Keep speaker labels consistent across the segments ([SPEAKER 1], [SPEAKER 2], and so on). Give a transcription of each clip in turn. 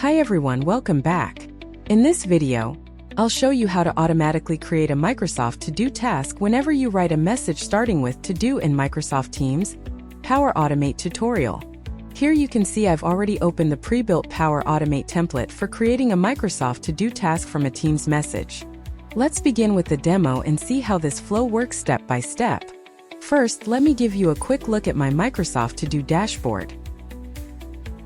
[SPEAKER 1] Hi everyone, welcome back. In this video, I'll show you how to automatically create a Microsoft To-Do task whenever you write a message starting with To Do in Microsoft Teams Power Automate tutorial. Here you can see I've already opened the pre-built Power Automate template for creating a Microsoft To-Do task from a Teams message. Let's begin with the demo and see how this flow works step by step. First, let me give you a quick look at my Microsoft To-Do dashboard.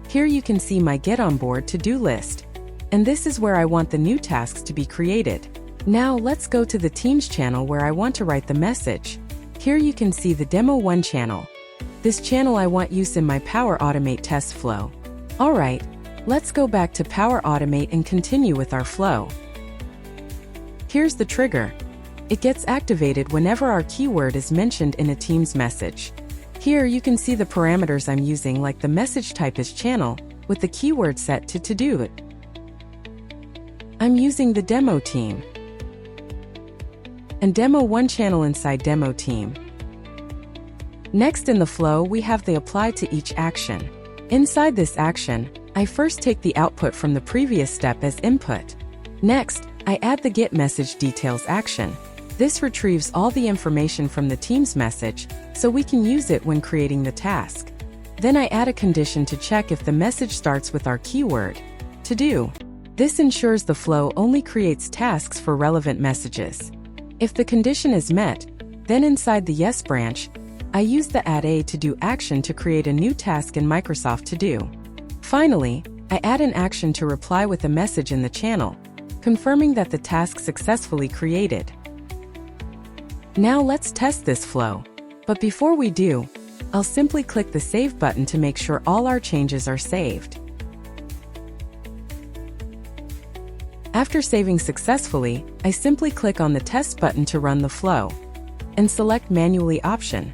[SPEAKER 1] Here you can see my Get On Board to-do list, and this is where I want the new tasks to be created. Now let's go to the Teams channel where I want to write the message. Here you can see the Demo 1 channel. This channel I want use in my Power Automate test flow. Alright, let's go back to Power Automate and continue with our flow. Here's the trigger. It gets activated whenever our keyword is mentioned in a Teams message. Here you can see the parameters I'm using, like the message type is channel, with the keyword set to To-Do. I'm using the demo team and Demo 1 channel inside Demo team. Next in the flow we have the apply to each action. Inside this action, I first take the output from the previous step as input. Next, I add the Get Message Details action. This retrieves all the information from the Teams message, so we can use it when creating the task. Then I add a condition to check if the message starts with our keyword, To Do. This ensures the flow only creates tasks for relevant messages. If the condition is met, then inside the Yes branch, I use the Add a To Do action to create a new task in Microsoft To Do. Finally, I add an action to reply with a message in the channel, confirming that the task successfully created. Now let's test this flow. But before we do, I'll simply click the Save button to make sure all our changes are saved. After saving successfully, I simply click on the Test button to run the flow, and select Manually option.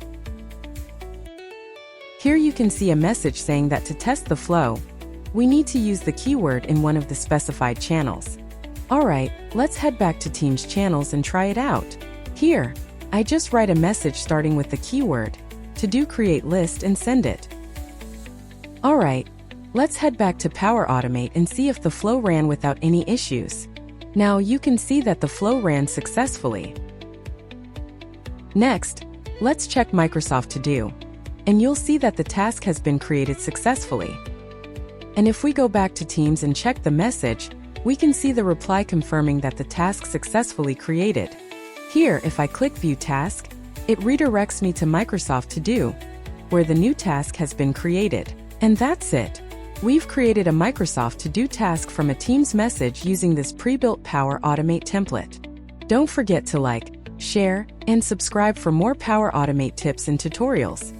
[SPEAKER 1] Here you can see a message saying that to test the flow, we need to use the keyword in one of the specified channels. Alright, let's head back to Teams channels and try it out. Here, I just write a message starting with the keyword, To Do create list and send it. Alright, let's head back to Power Automate and see if the flow ran without any issues. Now you can see that the flow ran successfully. Next, let's check Microsoft To Do, and you'll see that the task has been created successfully. And if we go back to Teams and check the message, we can see the reply confirming that the task successfully created. Here, if I click View Task, it redirects me to Microsoft To Do, where the new task has been created. And that's it. We've created a Microsoft To Do task from a Teams message using this pre-built Power Automate template. Don't forget to like, share, and subscribe for more Power Automate tips and tutorials.